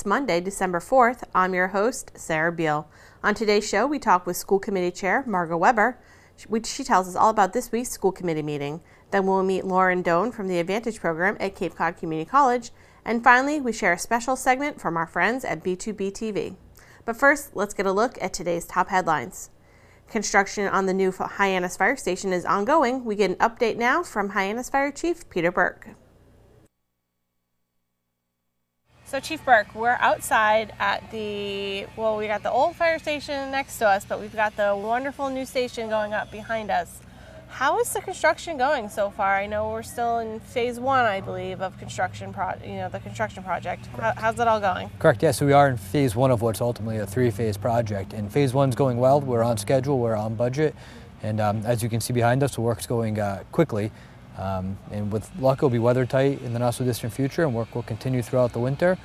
It's Monday, December 4th. I'm your host, Sarah Beal. On today's show, we talk with School Committee Chair Margot Weber. She tells us all about this week's school committee meeting. Then we'll meet Lauren Doan from the Advantage Program at Cape Cod Community College. And finally, we share a special segment from our friends at B2B TV. But first, let's get a look at today's top headlines. Construction on the new Hyannis Fire Station is ongoing. We get an update now from Hyannis Fire Chief Peter Burke. So Chief Burke, we're outside at we got the old fire station next to us, but we've got the wonderful new station going up behind us. How is the construction going so far? I know we're still in phase one, I believe, of construction the construction project. How's it all going? Correct, yes, so we are in phase one of what's ultimately a three-phase project. And phase one's going well, we're on schedule, we're on budget, and as you can see behind us, the work's going quickly. And with luck, it'll be weather tight in the not so distant future, and work will continue throughout the winter.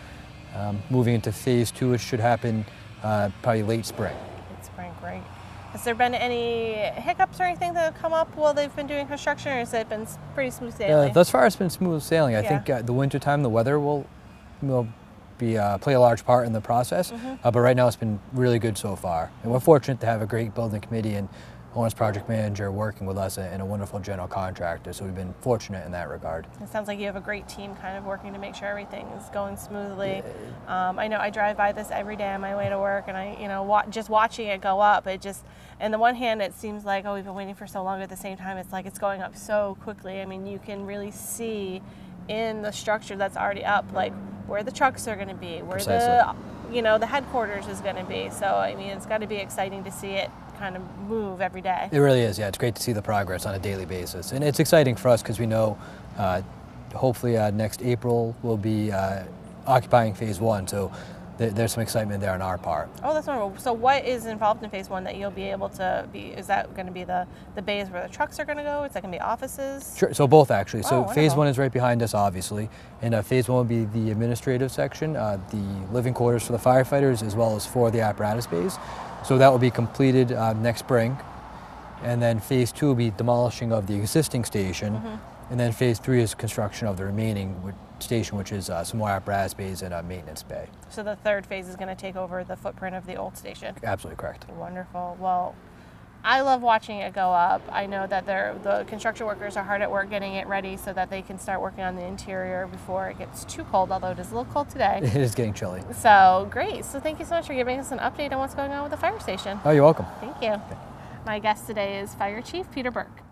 Moving into phase two, which should happen probably late spring. Late spring, great. Has there been any hiccups or anything that have come up while they've been doing construction, or has it been pretty smooth sailing? Thus far, it's been smooth sailing. I think the winter time, the weather will play a large part in the process, but right now it's been really good so far. And we're fortunate to have a great building committee and owner's project manager working with us and a wonderful general contractor, so we've been fortunate in that regard. It sounds like you have a great team kind of working to make sure everything is going smoothly. I know I drive by this every day on my way to work, and just watching it go up, on the one hand it seems like, we've been waiting for so long, at the same time it's like it's going up so quickly. I mean, you can really see in the structure that's already up, like where the trucks are going to be, where the headquarters is going to be. So I mean, it's got to be exciting to see it kind of move every day. It really is, yeah. It's great to see the progress on a daily basis. And it's exciting for us because we know hopefully next April we'll be occupying phase one. So there's some excitement there on our part. Oh, that's wonderful. So what is involved in phase one that you'll be able to be? Is that going to be the bays where the trucks are going to go? Is that going to be offices? Sure, so both actually. So wonderful. Phase one is right behind us, obviously. And phase one will be the administrative section, the living quarters for the firefighters, as well as for the apparatus bays. So that will be completed next spring. And then phase two will be demolishing of the existing station. And then phase three is construction of the remaining station, which is some more apparatus bays and a maintenance bay. So the third phase is going to take over the footprint of the old station? Absolutely correct. Wonderful. Well, I love watching it go up. I know that the construction workers are hard at work getting it ready so that they can start working on the interior before it gets too cold, although it is a little cold today. It is getting chilly. So great. So thank you so much for giving us an update on what's going on with the fire station. Oh, you're welcome. Thank you. Okay. My guest today is Fire Chief Peter Burke.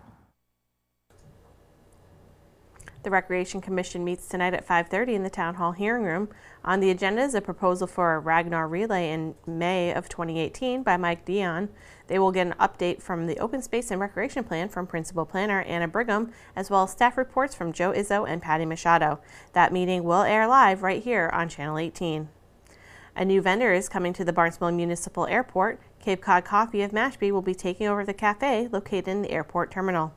The Recreation Commission meets tonight at 5:30 in the Town Hall hearing room. On the agenda is a proposal for a Ragnar relay in May of 2018 by Mike Dion. They will get an update from the Open Space and Recreation Plan from Principal Planner Anna Brigham, as well as staff reports from Joe Izzo and Patty Machado. That meeting will air live right here on Channel 18. A new vendor is coming to the Barnstable Municipal Airport. Cape Cod Coffee of Mashpee will be taking over the cafe located in the airport terminal.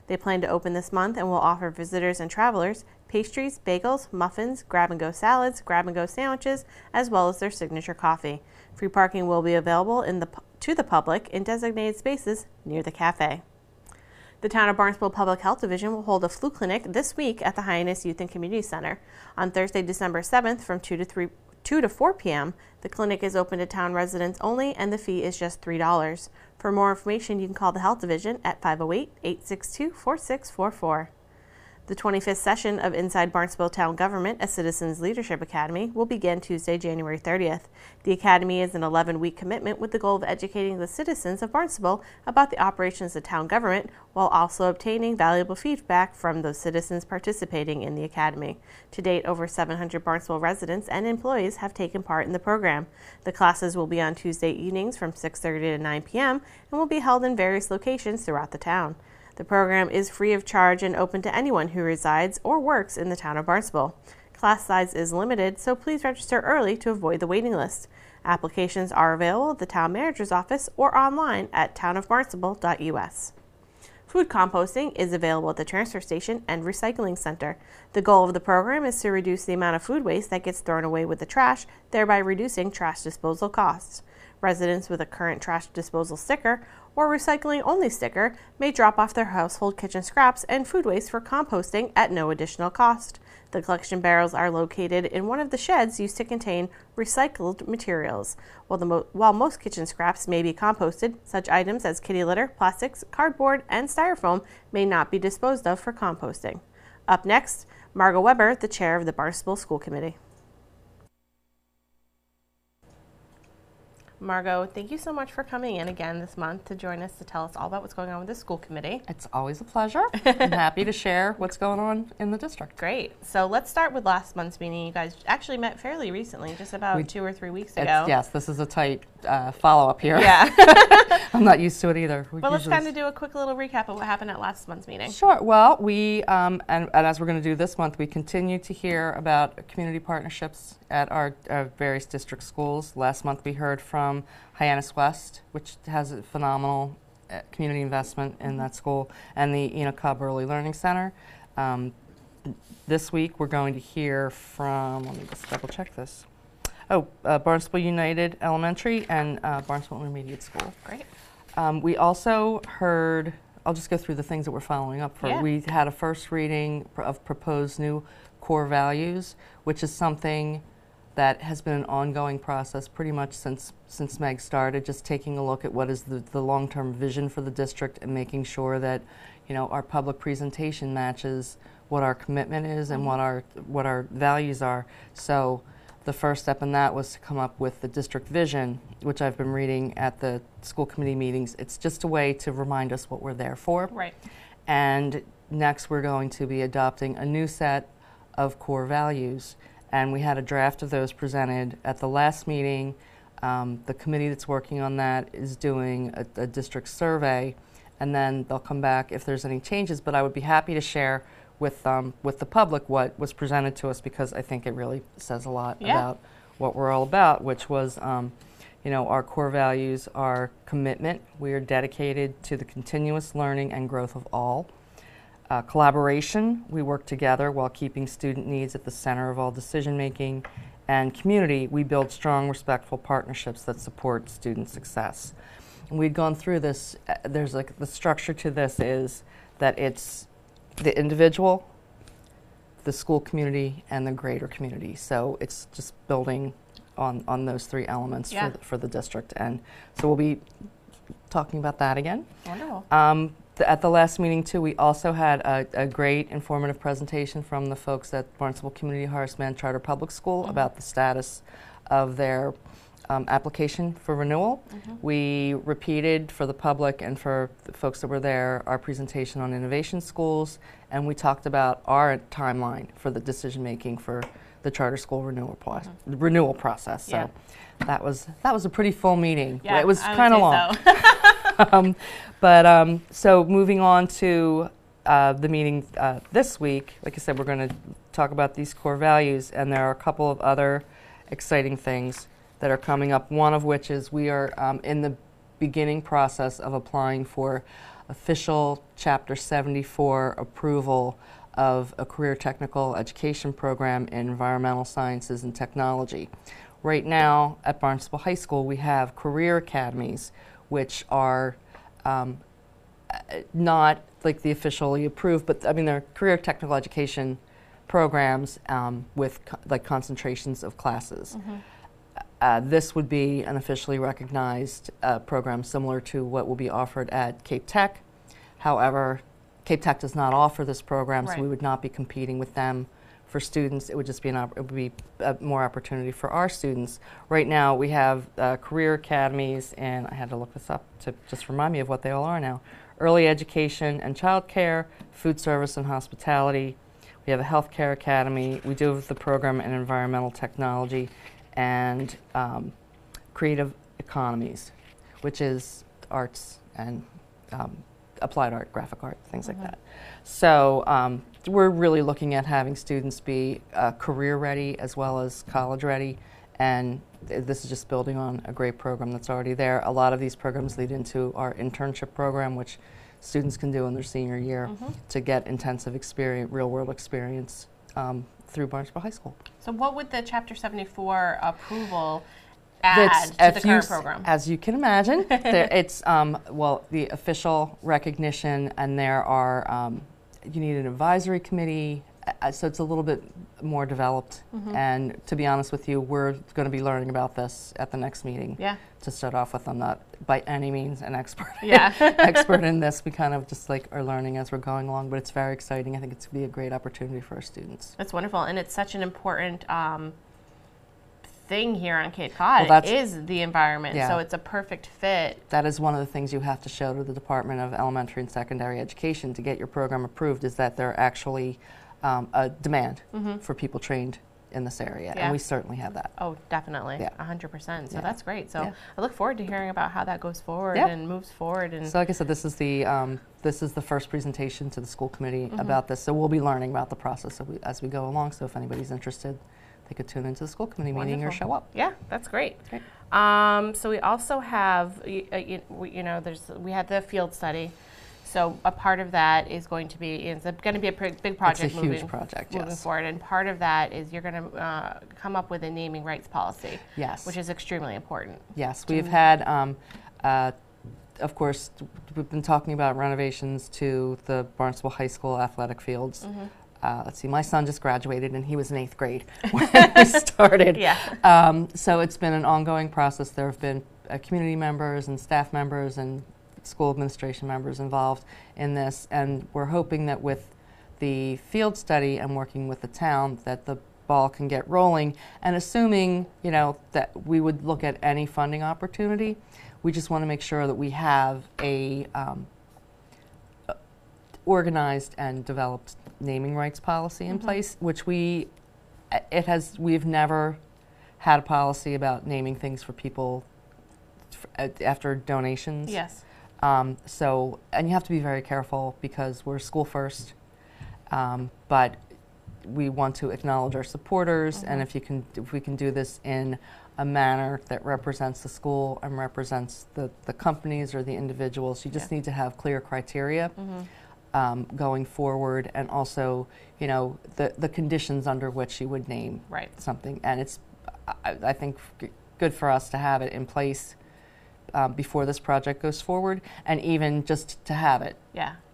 They plan to open this month and will offer visitors and travelers pastries, bagels, muffins, grab-and-go salads, grab-and-go sandwiches, as well as their signature coffee. Free parking will be available to the public in designated spaces near the cafe. The Town of Barnstable Public Health Division will hold a flu clinic this week at the Hyannis Youth and Community Center. On Thursday, December 7th from 2 to 4 p.m., the clinic is open to town residents only, and the fee is just $3. For more information, you can call the Health Division at 508-862-4644. The 25th session of Inside Barnstable Town Government, a Citizens Leadership Academy, will begin Tuesday, January 30th. The Academy is an 11-week commitment with the goal of educating the citizens of Barnstable about the operations of town government, while also obtaining valuable feedback from those citizens participating in the Academy. To date, over 700 Barnstable residents and employees have taken part in the program. The classes will be on Tuesday evenings from 6:30 to 9 p.m. and will be held in various locations throughout the town. The program is free of charge and open to anyone who resides or works in the town of Barnstable. Class size is limited, so please register early to avoid the waiting list. Applications are available at the town manager's office or online at townofbarnstable.us. Food composting is available at the transfer station and recycling center. The goal of the program is to reduce the amount of food waste that gets thrown away with the trash, thereby reducing trash disposal costs. Residents with a current trash disposal sticker or recycling-only sticker may drop off their household kitchen scraps and food waste for composting at no additional cost. The collection barrels are located in one of the sheds used to contain recycled materials. While most kitchen scraps may be composted, such items as kitty litter, plastics, cardboard, and styrofoam may not be disposed of for composting. Up next, Margot Weber, the chair of the Barnstable School Committee. Margot, thank you so much for coming in again this month to join us to tell us all about what's going on with the school committee. It's always a pleasure. I'm happy to share what's going on in the district. Great. So let's start with last month's meeting. You guys actually met fairly recently, just about 2 or 3 weeks ago. Yes, this is a tight follow-up here. Yeah. I'm not used to it either. But let's kind of do a quick little recap of what happened at last month's meeting. Sure. Well, we, and as we're going to do this month, we continue to hear about community partnerships at our various district schools. Last month we heard from Hyannis West, which has a phenomenal community investment in that school, and the Enoch Cobb Early Learning Center. This week we're going to hear from, let me just double check this. Barnstable United Elementary and Barnstable Intermediate School. Great. We also heard, I'll just go through the things that we're following up for. Yeah. We had a first reading of proposed new core values, which is something that has been an ongoing process pretty much since Meg started, just taking a look at what is the long-term vision for the district and making sure that, you know, our public presentation matches what our commitment is and what our values are. So the first step in that was to come up with the district vision, which I've been reading at the school committee meetings. It's just a way to remind us what we're there for. Right. And next we're going to be adopting a new set of core values. And we had a draft of those presented at the last meeting. The committee that's working on that is doing a district survey, and then they'll come back if there's any changes. But I would be happy to share with the public what was presented to us, because I think it really says a lot about what we're all about, which was, you know, our core values are commitment. We are dedicated to the continuous learning and growth of all. Collaboration, we work together while keeping student needs at the center of all decision making. And community, we build strong, respectful partnerships that support student success. And we'd gone through this, there's like the structure to this is that it's the individual, the school community, and the greater community. So it's just building on those three elements for the district. And so we'll be talking about that again. Wonderful. At the last meeting, too, we also had a great informative presentation from the folks at Barnstable Community Horace Mann Charter Public School about the status of their application for renewal. We repeated for the public and for the folks that were there our presentation on innovation schools, and we talked about our timeline for the decision making for the charter school renewal process. So that was a pretty full meeting. Yeah, it was kind of long. So. So moving on to the meeting this week, like I said, we're going to talk about these core values, and there are a couple of other exciting things that are coming up, one of which is we are in the beginning process of applying for official Chapter 74 approval of a career technical education program in environmental sciences and technology. Right now at Barnstable High School we have career academies, which are not like the officially approved, but I mean they're career technical education programs with like concentrations of classes. This would be an officially recognized program similar to what will be offered at Cape Tech. However, Cape Tech does not offer this program, so we would not be competing with them for students. It would just be more opportunity for our students. Right now, we have career academies, and I had to look this up to just remind me of what they all are now. Early education and childcare, food service and hospitality. We have a healthcare academy. We do have the program in environmental technology and creative economies, which is arts and applied art, graphic art, things like that. So we're really looking at having students be career ready as well as college ready, and this is just building on a great program that's already there. A lot of these programs lead into our internship program, which students can do in their senior year to get intensive experience, real world experience through Barnstable High School. So what would the Chapter 74 approval add to the current program? As you can imagine, it's well, the official recognition, and there are you need an advisory committee, so it's a little bit more developed. And to be honest with you, we're going to be learning about this at the next meeting. Yeah. To start off with, I'm not by any means an expert. Yeah. Expert in this. We kind of just like are learning as we're going along, but it's very exciting. I think it's going to be a great opportunity for our students. That's wonderful, and it's such an important thing here on Cape Cod. Well, it is the environment, so it's a perfect fit. That is one of the things you have to show to the Department of Elementary and Secondary Education to get your program approved, is that there are actually a demand for people trained in this area, and we certainly have that. Oh, definitely, 100%. So that's great. So I look forward to hearing about how that goes forward and moves forward. And so, like I said, this is the first presentation to the school committee about this. So we'll be learning about the process as we go along. So if anybody's interested, they could tune into the school committee meeting or show up. Yeah, that's great. So we also have, we have the field study. So a part of that is going to be, it's going to be a big project. It's a huge project, moving forward. And part of that is you're going to come up with a naming rights policy. Yes. Which is extremely important. Yes, we've had, of course, we've been talking about renovations to the Barnstable High School athletic fields. Let's see, my son just graduated and he was in 8th grade when we started. So it's been an ongoing process. There have been community members and staff members and school administration members involved in this, and we're hoping that with the field study and working with the town that the ball can get rolling, and assuming that we would look at any funding opportunity, we just want to make sure that we have a organized and developed naming rights policy in place, which we've never had a policy about naming things for people after donations. Yes. So, and you have to be very careful because we're school first, but we want to acknowledge our supporters, and if we can do this in a manner that represents the school and represents the companies or the individuals, you just need to have clear criteria going forward, and also, the conditions under which you would name something. And it's, I think, good for us to have it in place before this project goes forward, and even just to have it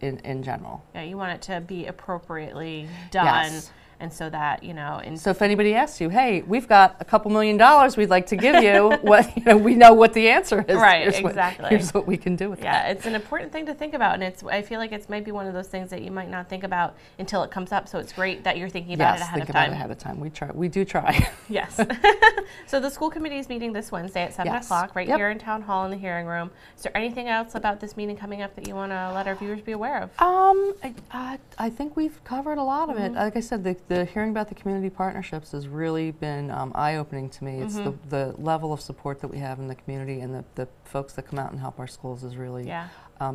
in general. Yeah, you want it to be appropriately done, and so that, so if anybody asks you, hey, we've got a couple $1 million we'd like to give you, we know what the answer is. Right, exactly. Here's what we can do with that. Yeah, it's an important thing to think about, and I feel like it's maybe one of those things that you might not think about until it comes up, so it's great that you're thinking about it ahead of time. Yes, think about it ahead of time. We do try. Yes. So the school committee is meeting this Wednesday at 7 o'clock right here in Town Hall in the hearing room. Is there anything else about this meeting coming up that you want to let our viewers be aware of? I think we've covered a lot of it. Like I said, the hearing about the community partnerships has really been eye-opening to me. It's the level of support that we have in the community, and the folks that come out and help our schools is really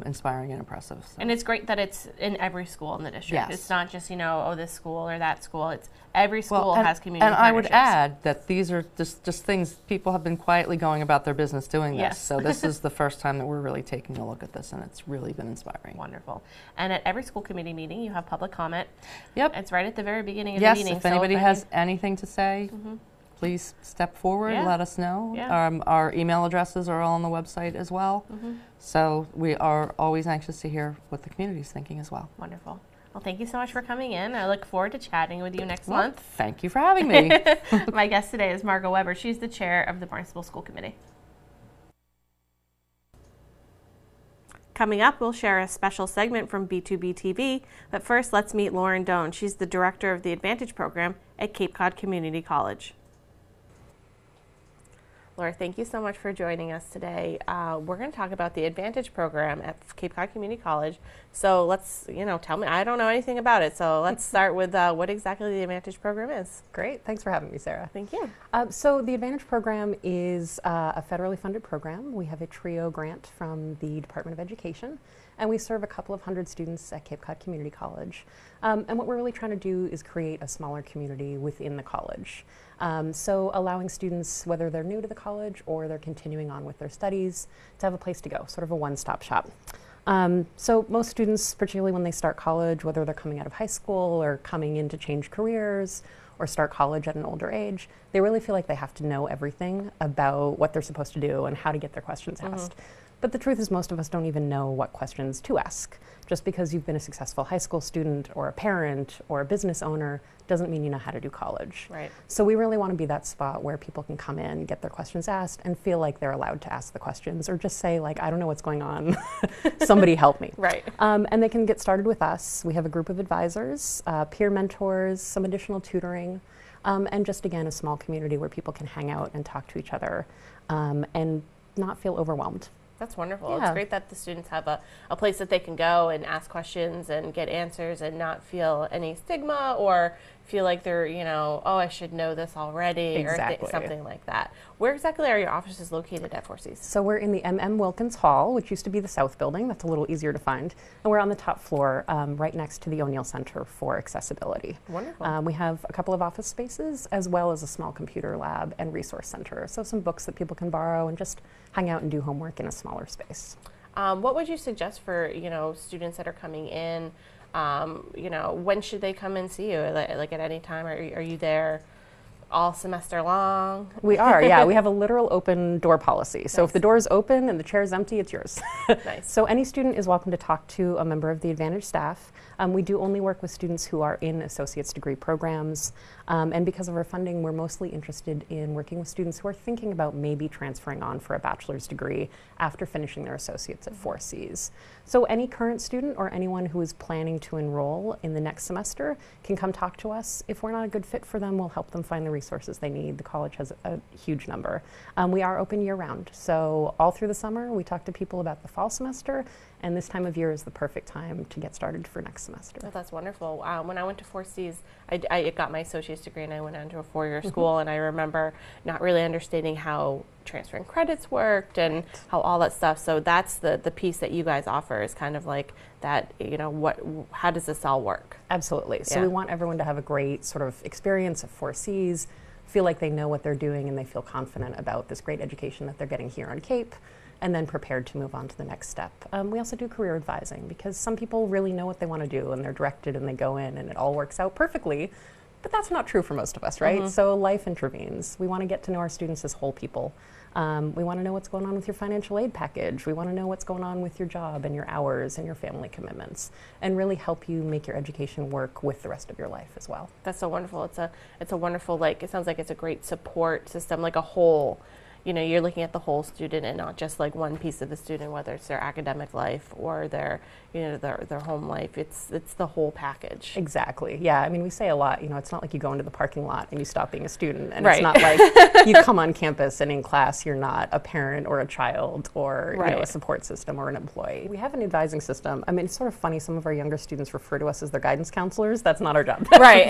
inspiring and impressive. So. And it's great that it's in every school in the district. Yes. It's not just, this school or that school. It's every school has community partnerships. And I would add that these are just things people have been quietly going about their business doing this. Yes. So this is the first time that we're really taking a look at this, and it's really been inspiring. Wonderful. And at every school committee meeting, you have public comment. Yep. It's right at the very beginning of the meeting. Yes, if anybody has anything to say, please step forward, let us know. Our email addresses are all on the website as well. So we are always anxious to hear what the community is thinking as well. Wonderful. Well, thank you so much for coming in. I look forward to chatting with you next month. Thank you for having me. My guest today is Margot Weber. She's the chair of the Barnstable School Committee. Coming up, we'll share a special segment from B2B TV, but first let's meet Lauren Doan. She's the director of the Advantage program at Cape Cod Community College. Laura, thank you so much for joining us today. We're going to talk about the Advantage program at Cape Cod Community College. So let's, tell me, I don't know anything about it. So let's start with what exactly the Advantage program is. Great. Thanks for having me, Sarah. Thank you. So the Advantage program is a federally funded program. We have a TRIO grant from the Department of Education, and we serve a couple of hundred students at Cape Cod Community College. And what we're really trying to do is create a smaller community within the college. So allowing students, whether they're new to the college or they're continuing on with their studies, to have a place to go, sort of a one-stop shop. So most students, particularly when they start college, whether they're coming out of high school or coming in to change careers or start college at an older age, they really feel like they have to know everything about what they're supposed to do and how to get their questions asked. But the truth is most of us don't even know what questions to ask. Just because you've been a successful high school student or a parent or a business owner doesn't mean you know how to do college. Right. So we really want to be that spot where people can come in, get their questions asked, and feel like they're allowed to ask the questions, or just say, like, I don't know what's going on, somebody help me. Right. And they can get started with us. We have a group of advisors, peer mentors, some additional tutoring, and just, again, a small community where people can hang out and talk to each other and not feel overwhelmed. That's wonderful. Yeah. It's great that the students have a place that they can go and ask questions and get answers and not feel any stigma or feel like they're, you know, oh, I should know this already, Exactly. or something like that. Where exactly are your offices located at Four Seas? So we're in the M.M. Wilkins Hall, which used to be the South Building. That's a little easier to find. And we're on the top floor, right next to the O'Neill Center for Accessibility. Wonderful. We have a couple of office spaces, as well as a small computer lab and resource center. So some books that people can borrow and just hang out and do homework in a smaller space. What would you suggest for, you know, students that are coming in? You know, when should they come and see you? Like at any time? Are you there all semester long? We are, yeah. We have a literal open door policy. So Nice. if the door is open and the chair is empty, it's yours. Nice. So any student is welcome to talk to a member of the Advantage staff. We do only work with students who are in associate's degree programs. And because of our funding, we're mostly interested in working with students who are thinking about maybe transferring on for a bachelor's degree after finishing their associates at Four Seas. So any current student or anyone who is planning to enroll in the next semester can come talk to us. If we're not a good fit for them, we'll help them find the resources they need. The college has a huge number. We are open year-round. So all through the summer, we talk to people about the fall semester, and this time of year is the perfect time to get started for next semester. Oh, that's wonderful. When I went to Four Seas, I got my associate's degree and I went on to a four-year school, and I remember not really understanding how transferring credits worked and how all that stuff. So that's the piece that you guys offer is kind of like that, you know, how does this all work? Absolutely. So Yeah. we want everyone to have a great sort of experience at Four Seas, feel like they know what they're doing and they feel confident about this great education that they're getting here on Cape, and then prepared to move on to the next step. We also do career advising because some people really know what they want to do and they're directed and they go in and it all works out perfectly, but that's not true for most of us, right? So life intervenes. We want to get to know our students as whole people. We want to know what's going on with your financial aid package. We want to know what's going on with your job and your hours and your family commitments, and really help you make your education work with the rest of your life as well. That's so wonderful. It's a wonderful, like, it sounds like it's a great support system, like a whole, you know, you're looking at the whole student and not just like one piece of the student, whether it's their academic life or their, you know, their home life. It's the whole package. Exactly. Yeah. I mean, we say a lot, you know, it's not like you go into the parking lot and you stop being a student. And Right. it's not like you come on campus and in class you're not a parent or a child or you know, Right. a support system or an employee. We have an advising system. I mean, it's sort of funny. Some of our younger students refer to us as their guidance counselors. That's not our job. Right.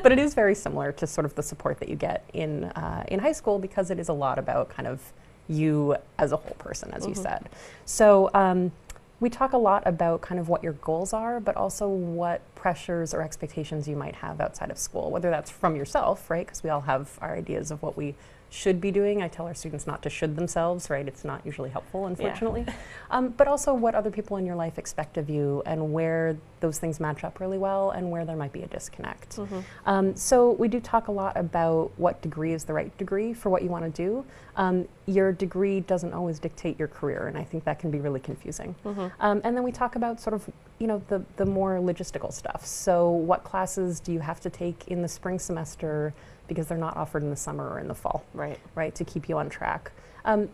But it is very similar to sort of the support that you get in high school, because it is a lot about kind of you as a whole person, as you said. So we talk a lot about kind of what your goals are, but also what pressures or expectations you might have outside of school, whether that's from yourself, right? Because we all have our ideas of what we should be doing. I tell our students not to should themselves, right? It's not usually helpful, unfortunately. But also what other people in your life expect of you and where those things match up really well and where there might be a disconnect. So we do talk a lot about what degree is the right degree for what you want to do. Your degree doesn't always dictate your career, and I think that can be really confusing. And then we talk about sort of, you know, the more logistical stuff. So what classes do you have to take in the spring semester because they're not offered in the summer or in the fall, right, to keep you on track.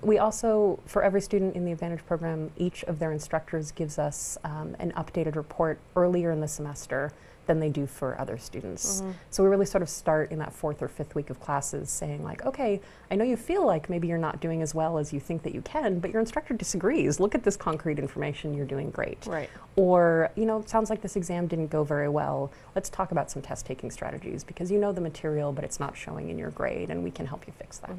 We also, for every student in the Advantage program, each of their instructors gives us an updated report earlier in the semester than they do for other students. So we really sort of start in that 4th or 5th week of classes saying like, okay, I know you feel like maybe you're not doing as well as you think that you can, but your instructor disagrees. Look at this concrete information, you're doing great. Right. Or, you know, it sounds like this exam didn't go very well. Let's talk about some test taking strategies because you know the material, but it's not showing in your grade, and we can help you fix that.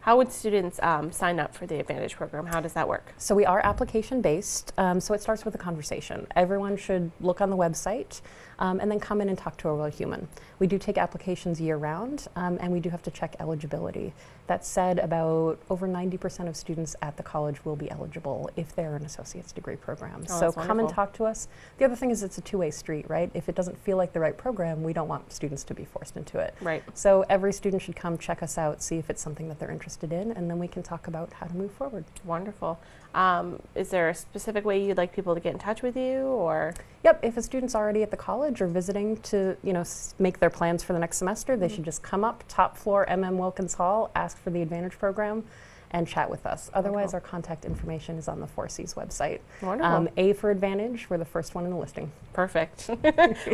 How would students sign up for the Advantage program? How does that work? So we are application based, so it starts with a conversation. Everyone should look on the website and then come in and talk to a real human. We do take applications year round, and we do have to check eligibility. That said, about over 90% of students at the college will be eligible if they're an associate's degree program. Oh, so that's come and wonderful. talk to us. The other thing is it's a two-way street, right? If it doesn't feel like the right program, we don't want students to be forced into it. Right. So every student should come check us out, see if it's something that they're interested interested in, and then we can talk about how to move forward. Wonderful. Is there a specific way you'd like people to get in touch with you, or? Yep, if a student's already at the college or visiting to, make their plans for the next semester, they should just come up, top floor, Wilkins Hall, ask for the Advantage program, and chat with us. Otherwise, our contact information is on the 4Cs website. Wonderful. A for Advantage, we're the first one in the listing. Perfect.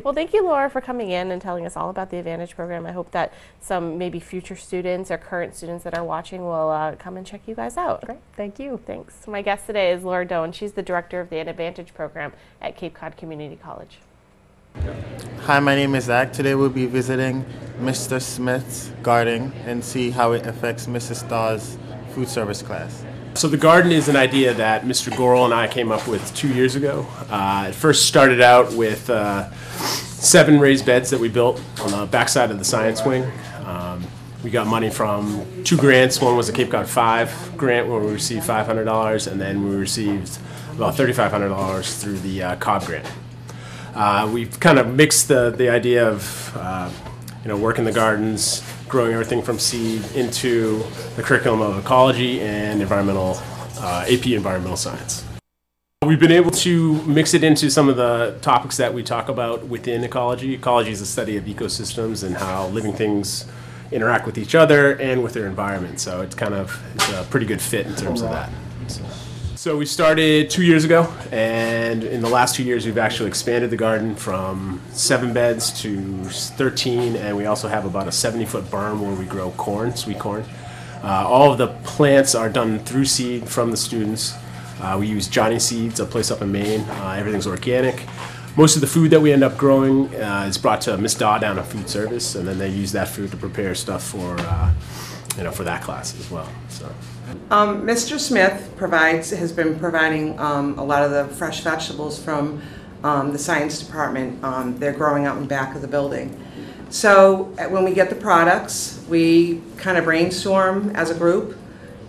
Well, thank you, Laura, for coming in and telling us all about the Advantage program. I hope that some maybe future students or current students that are watching will come and check you guys out. Great, thank you. Thanks. My guest today is Laura Doan. She's the director of the Advantage program at Cape Cod Community College. Hi, my name is Zach. Today we'll be visiting Mr. Smith's garden and see how it affects Mrs. Starr's food service class. So the garden is an idea that Mr. Gorel and I came up with 2 years ago. It first started out with 7 raised beds that we built on the backside of the science wing. We got money from 2 grants. One was a Cape Cod 5 grant where we received $500, and then we received about $3,500 through the Cobb grant. We've kind of mixed the idea of working the gardens, growing everything from seed into the curriculum of ecology and environmental, AP environmental science. We've been able to mix it into some of the topics that we talk about within ecology. Ecology is the study of ecosystems and how living things interact with each other and with their environment. So it's a pretty good fit in terms of that. So we started 2 years ago, and in the last 2 years we've actually expanded the garden from 7 beds to 13, and we also have about a 70-foot barn where we grow corn, sweet corn. All of the plants are done through seed from the students. We use Johnny Seeds, a place up in Maine. Everything's organic. Most of the food that we end up growing is brought to Miss Daw down at food service, and then they use that food to prepare stuff for that class as well. So. Mr. Smith has been providing a lot of the fresh vegetables from the science department. They're growing out in the back of the building. So when we get the products, we kind of brainstorm as a group,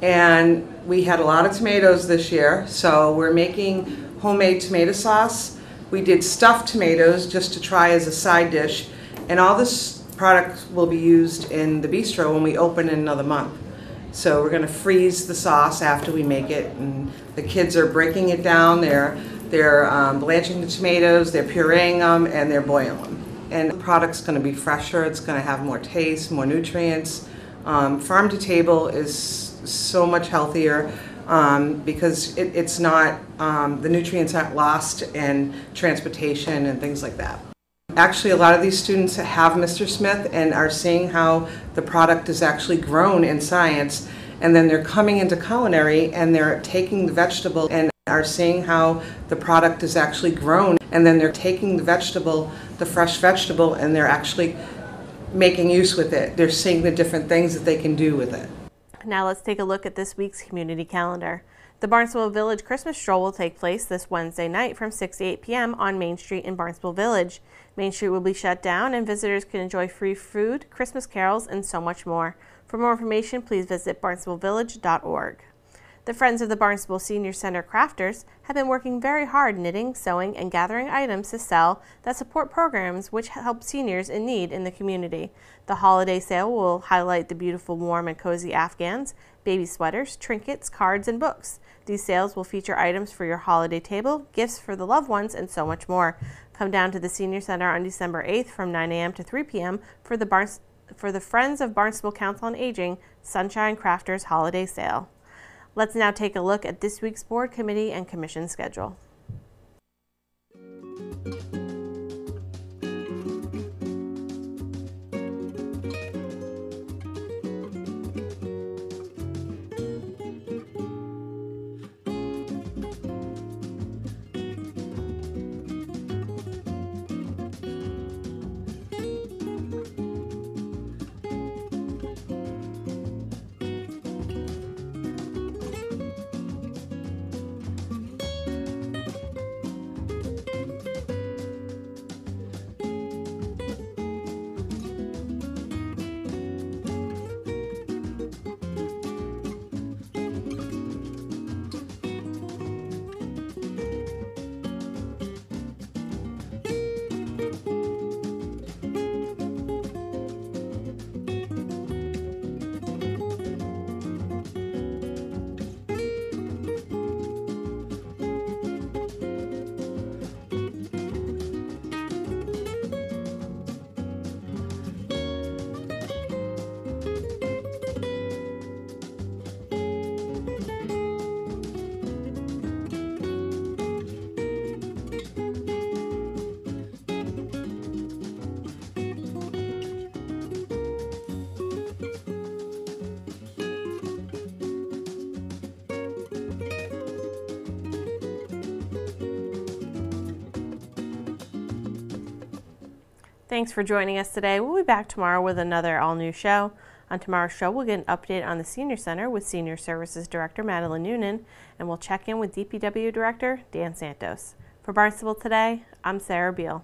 and we had a lot of tomatoes this year, so we're making homemade tomato sauce. We did stuffed tomatoes just to try as a side dish, and all this product will be used in the bistro when we open in another month. So we're going to freeze the sauce after we make it, and the kids are breaking it down. They're blanching the tomatoes, they're pureeing them, and they're boiling them. And the product's going to be fresher. It's going to have more taste, more nutrients. Farm to table is so much healthier because it's not the nutrients aren't lost in transportation and things like that. Actually, a lot of these students have Mr. Smith and are seeing how the product is actually grown in science, and then they're coming into culinary and they're taking the vegetable and are seeing how the product is actually grown, and then they're taking the fresh vegetable, and they're actually making use with it. They're seeing the different things that they can do with it. Now let's take a look at this week's community calendar. The Barnstable Village Christmas Stroll will take place this Wednesday night from 6 to 8 p.m. on Main Street in Barnstable Village. Main Street will be shut down, and visitors can enjoy free food, Christmas carols, and so much more. For more information, please visit barnstablevillage.org. The Friends of the Barnstable Senior Center crafters have been working very hard knitting, sewing, and gathering items to sell that support programs which help seniors in need in the community. The holiday sale will highlight the beautiful, warm, and cozy Afghans, baby sweaters, trinkets, cards, and books. These sales will feature items for your holiday table, gifts for the loved ones, and so much more. Come down to the Senior Center on December 8th from 9 a.m. to 3 p.m. for the Friends of Barnstable Council on Aging Sunshine Crafters Holiday Sale. Let's now take a look at this week's board, committee, and commission schedule. Thanks for joining us today. We'll be back tomorrow with another all-new show. On tomorrow's show, we'll get an update on the Senior Center with Senior Services Director Madeline Noonan, and we'll check in with DPW Director Dan Santos. For Barnstable Today, I'm Sarah Beal.